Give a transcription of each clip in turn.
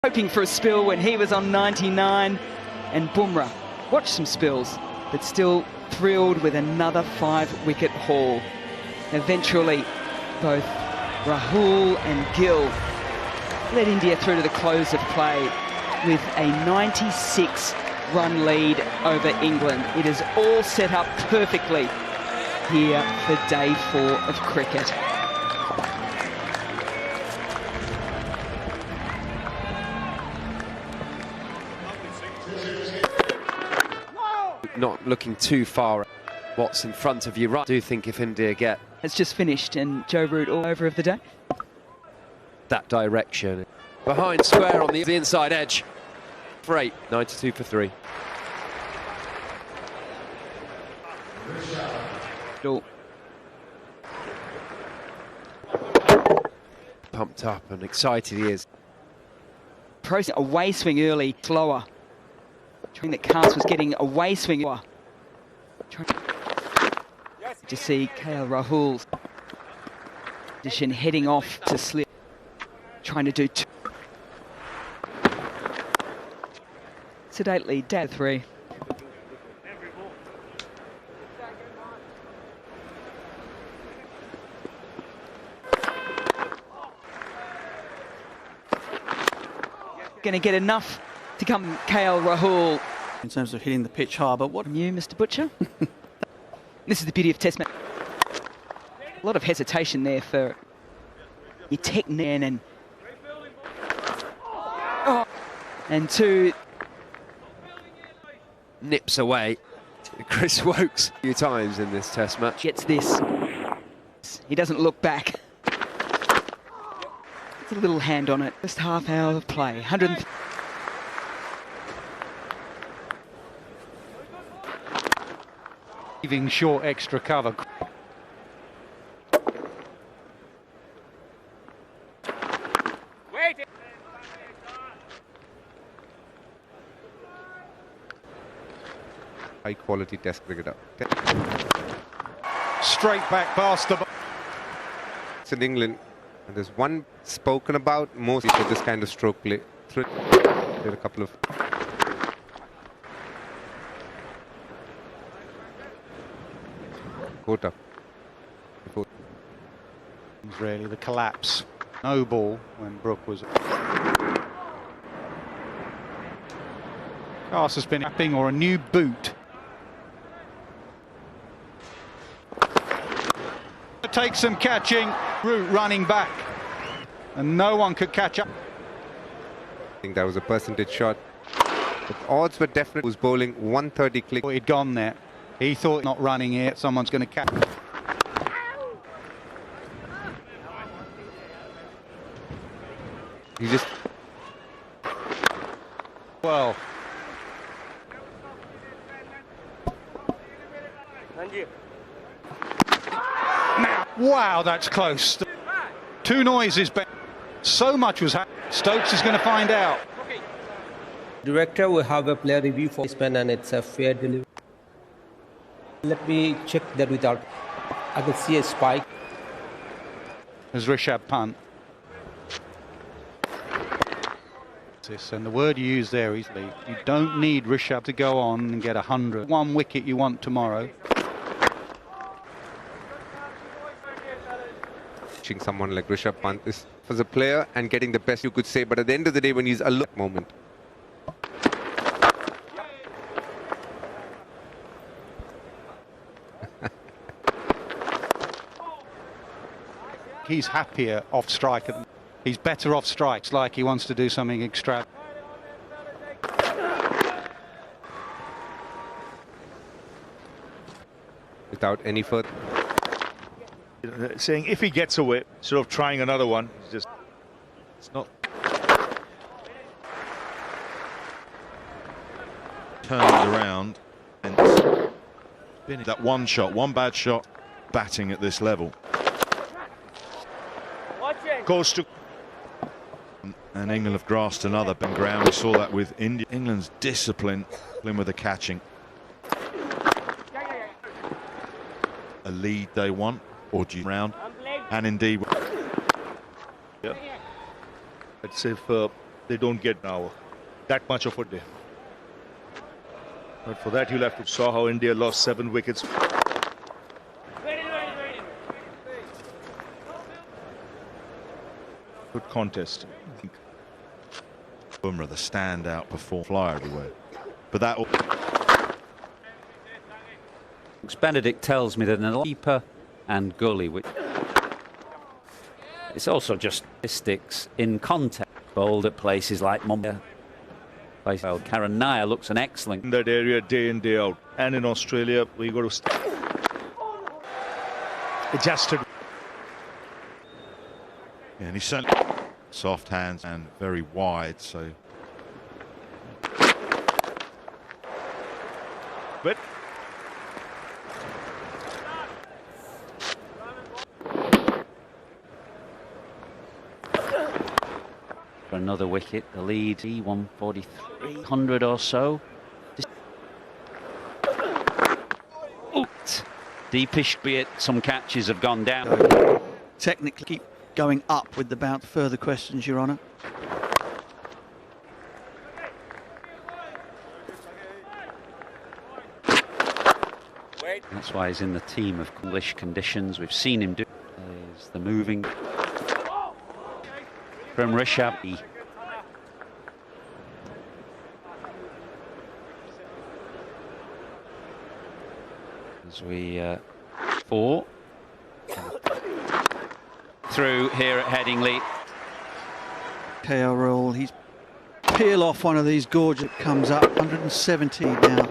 hoping for a spill when he was on 99, and Bumbhra watched some spills, but still thrilled with another 5-wicket haul. Eventually, both Rahul and Gill led India through to the close of play with a 96-run lead over England. It is all set up perfectly here for day 4 of cricket. Not looking too far what's in front of you. Right, I do think if India get... It's just finished, and Joe Root all over of the day. That direction. Behind square on the inside edge. For 8, 92 for 3. Pumped up and excited he is. Process away swing early, slower. Trying that Cast was getting away swing. To see KL Rahul's position heading off to slip. Trying to do two. Sedately, day 3. Going to get enough to come KL Rahul. In terms of hitting the pitch hard, but what... You, Mr. Butcher? This is the beauty of Test match. A lot of hesitation there for your technique and... Oh, and 2... Nips away. Chris Wokes a few times in this Test match. Gets this. He doesn't look back. It's a little hand on it. First half hour of play. 100. Leaving short extra cover. High quality Test cricketer. Straight back past the... It's in England, and there's one spoken about mostly for this kind of stroke play. There are a couple of... Quota. Really, the collapse. No ball when Brook was... Cast has been tapping or a new boot. Take some catching. Root running back. And no one could catch up. I think that was a percentage shot. But odds were definitely was bowling 130 click. He'd gone there. He thought not running here, someone's going to catch. He just... Well. Now, wow, that's close. 2 noises, but so much was happening. Stokes is going to find out. Director will have a player review for this pen, and it's a fair delivery. Let me check that without. I can see a spike. As Rishabh Pant. And the word you use there easily, you don't need Rishabh to go on and get 100. 1 wicket you want tomorrow. Someone like Rishabh Pant is as a player and getting the best you could say, but at the end of the day when he's alert moment. He's happier off strike. He's better off strikes, like he wants to do something extra. Without any further. Saying if he gets a whip, sort of trying another one, it's not turned around and been that one bad shot batting at this level. Goes to, and England have grasped another big ground. We saw that with India. England's discipline with the catching. A lead they want, or do you round? And indeed, yeah. Let's say if they don't get now that much of a day. But for that, you'll have to saw how India lost 7 wickets. Good contest. Bumbhra, the standout performer, fly everywhere. But that. Benedict tells me that an keeper and gully, which it's also just statistics in context. Bowled at places like Mumbai. Well, Karen Nair looks an excellent In that area, day in, day out. And in Australia, we got to adjusted. Yeah, and he's certainly soft hands and very wide, so. But for another wicket. The lead 143 or so. Deepish, be it some catches have gone down. Technically keep going up with the bounce. Further questions, Your Honour? That's why he's in the team of English conditions. We've seen him do. There's the moving from Rishabh. As we four through here at Headingley. KL Rahul, he's peel off one of these gorgeous. Comes up 170 now.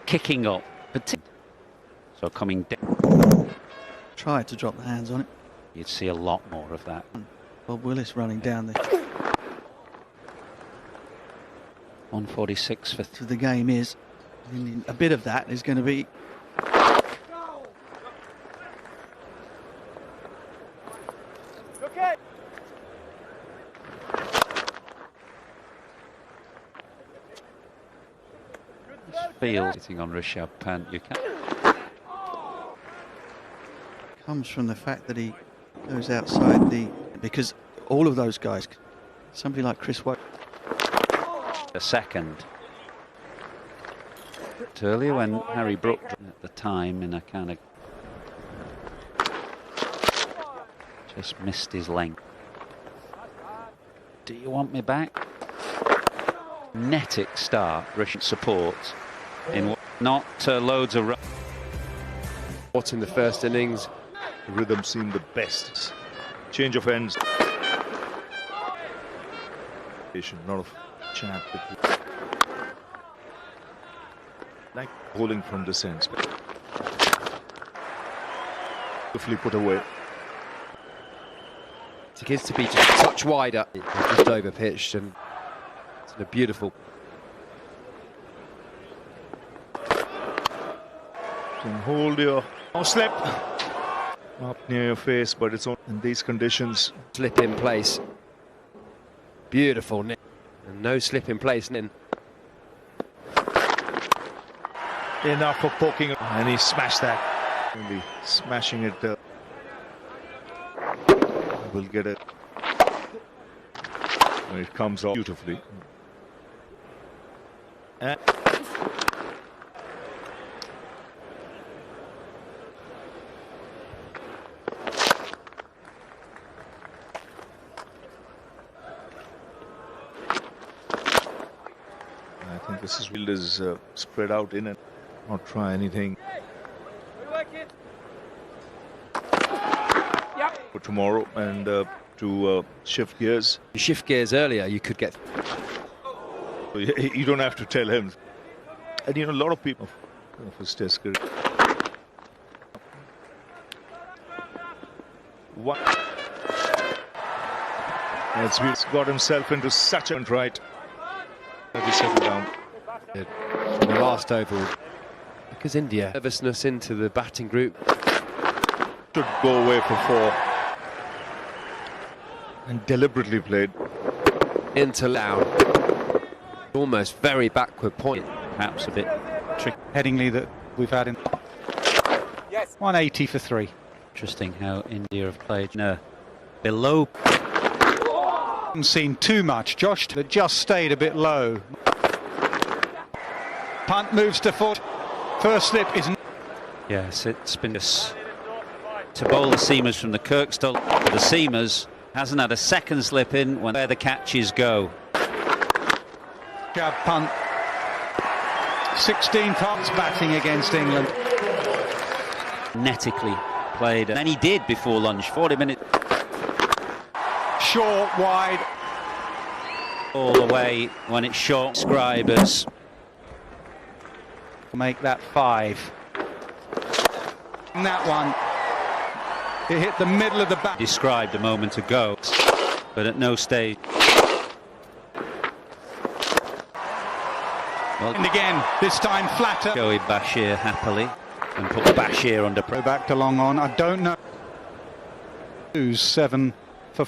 Kicking up, so coming down. Tried to drop the hands on it. You'd see a lot more of that. Bob Willis running down the 146 for the game is. A bit of that is going to be. Field sitting on Rishabh Pant. You can. Comes from the fact that he goes outside the, because all of those guys, somebody like Chris White. A second. Earlier when Harry Brook at the time in a kind of just missed his length. Do you want me back? Netic start, Russian support in not loads of. What in the first innings? the rhythm seemed the best. Change of ends. Not of chat. Like bowling from this end. Beautifully put away. It gets to be just a touch wider, just over pitched, and it's a beautiful. Can hold your slip up near your face, but it's on in these conditions. Slip in place. Beautiful, and no slip in place. Enough for poking, and he smashed that. Really smashing it. Will get it when it comes off beautifully. And I think this is spread out in it, not try anything. For tomorrow and to shift gears. You shift gears earlier, you could get. You don't have to tell him. And you know, a lot of people of his test career. One. He's got himself into such a right. Let me settle down. From the last over, because India nervousness into the batting group. Should go away for 4. And deliberately played into loud, almost very backward point, perhaps a bit tricky. Headingley that we've had in 180 for 3. Interesting how India have played below. Haven't seen too much. Josh that just stayed a bit low. Punt moves to foot. First slip is... Yes, it's been to bowl the seamers from the Kirkstall. The seamers hasn't had a second slip in where the catches go. Jab punt. 16 punts batting against England. Netically played, and he did before lunch. 40 minutes. Short, wide. All the way when it's short. Scribers. Make that 5. And that one. It hit the middle of the bat. Described a moment ago, but at no stage. Well, And again, this time flatter. Joey Bashir happily and put Bashir under pressure. Go back to long on. I don't know. 7 for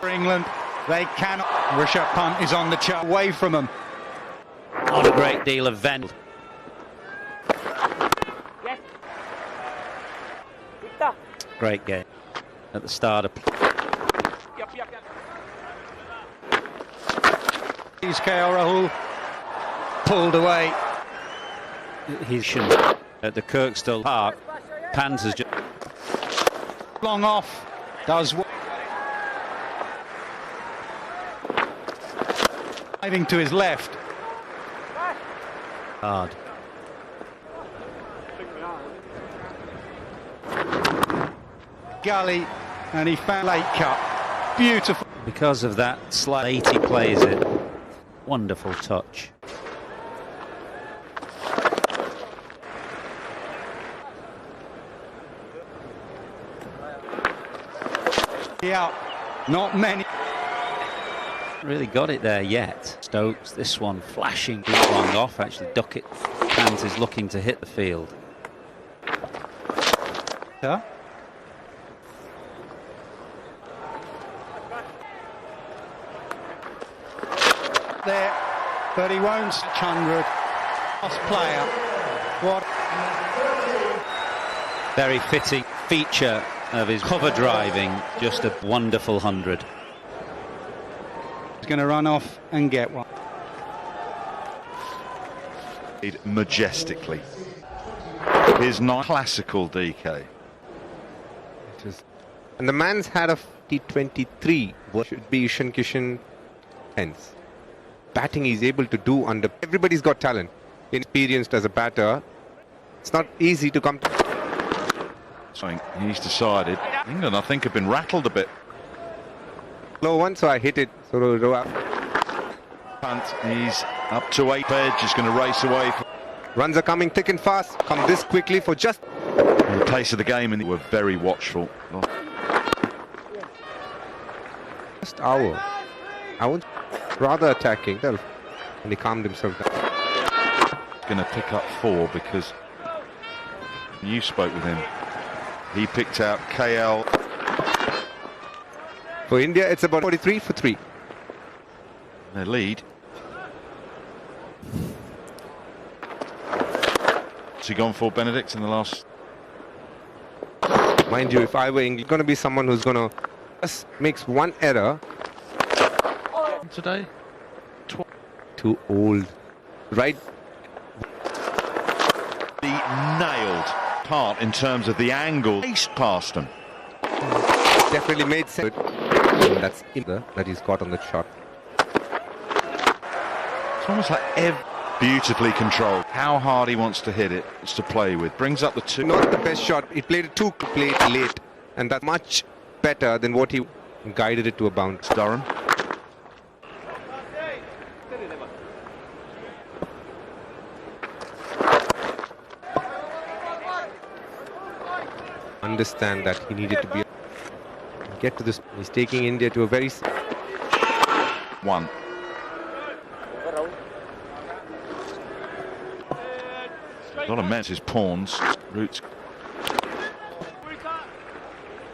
England. They cannot. Rishabh Pant is on the chart. Away from them. Not a great deal of vent. Great game at the start of. He's KL Rahul. Pulled away. He's at the Kirkstall Park. Pant has just Long off. Does what? Diving to his left. hard. Gully, and he found late cut. Beautiful. Because of that slight, he plays it. Wonderful touch. Yeah, not many. Really got it there yet. Stokes, this one flashing long off. Actually, Duckett Pant is looking to hit the field. Yeah. There, but he won't. 100. Last player. What? Very fitting feature of his cover driving. Just a wonderful 100. He's going to run off and get one. Majestically. His not classical DK. And the man's had a T23. What should be Ishan Kishan hence. Batting he's able to do under. Everybody's got talent. Experienced as a batter. It's not easy to come to. Something he's decided. England, I think, have been rattled a bit. Low one, so I hit it. So row up. Punt, he's up to 8 edge, he's going to race away. Runs are coming thick and fast. Come this quickly for just. The pace of the game, and they were very watchful. Just hour. I was rather attacking. And he calmed himself down. Going to pick up 4 because you spoke with him. He picked out KL. For India, it's about 43 for 3. Their lead. Has he gone for Benedict in the last? Mind you, if I were England, going to be someone who's going to just makes one error. Today? Too old. Right. The nailed part in terms of the angle. East past him. Definitely made sense. And that's in the that he's got on the shot. It's almost like beautifully controlled. How hard he wants to hit it, it's to play with. Brings up the 2. Not the best shot. He played it too late, and that's much better than what he guided it to a bounce. Durham. Understand that he needed to be get to this. He's taking India to a very 1. A lot of men, his pawns. Roots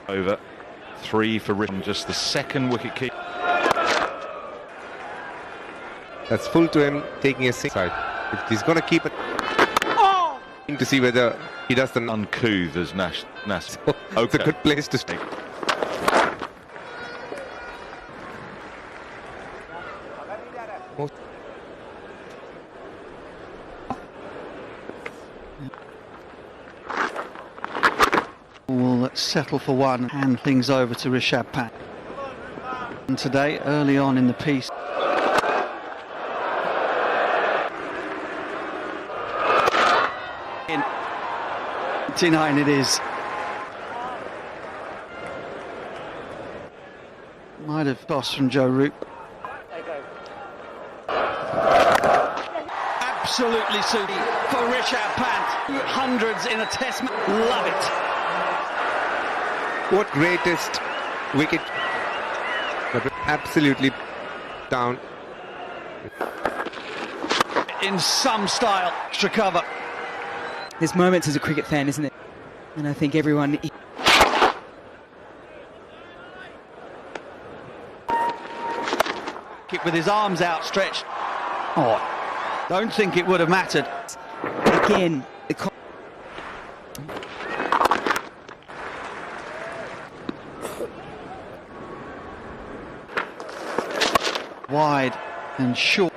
over 3 for Richmond, just the second wicket keep. That's full to him taking a side. If he's going to keep it, to see whether he does the Uncouth as Nash. So it's a good place to stay. Will settle for one, hand things over to Rishabh Pant. And today, early on in the piece, in 29 it is. Might have tossed from Joe Root. Absolutely suited for Rishabh Pant. Hundreds in a test match. Love it. What greatest wicket. Absolutely down. In some style. Extra cover. There's moments as a cricket fan, isn't it? And I think everyone... Kick with his arms outstretched. Oh, don't think it would have mattered. Again, wide and short.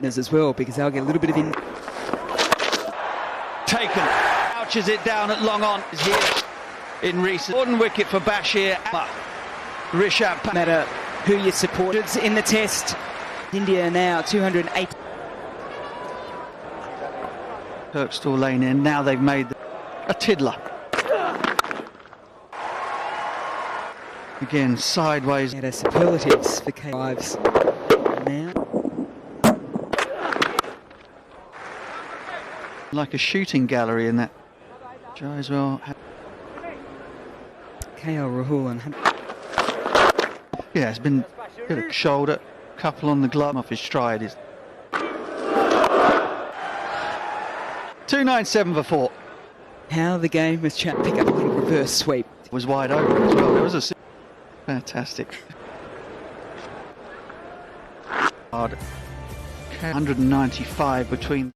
as well, because they'll get a little bit of in. Taken, ouches it down at long on. Is here in recent. One wicket for Bashir. Rishabh Pant. Matter who you supported in the test. India now 208. Kirkstall Lane in. Now they've made a tiddler. Again, sideways. At a superlatives for K5s now. Like a shooting gallery in that. Joe as well. KL Rahul and yeah, it's been a bit of shoulder, couple on the glove off his stride. Is 297 for 4. How the game was pick up a little reverse sweep. Was wide open as well. There was a fantastic. Hard. 195 between.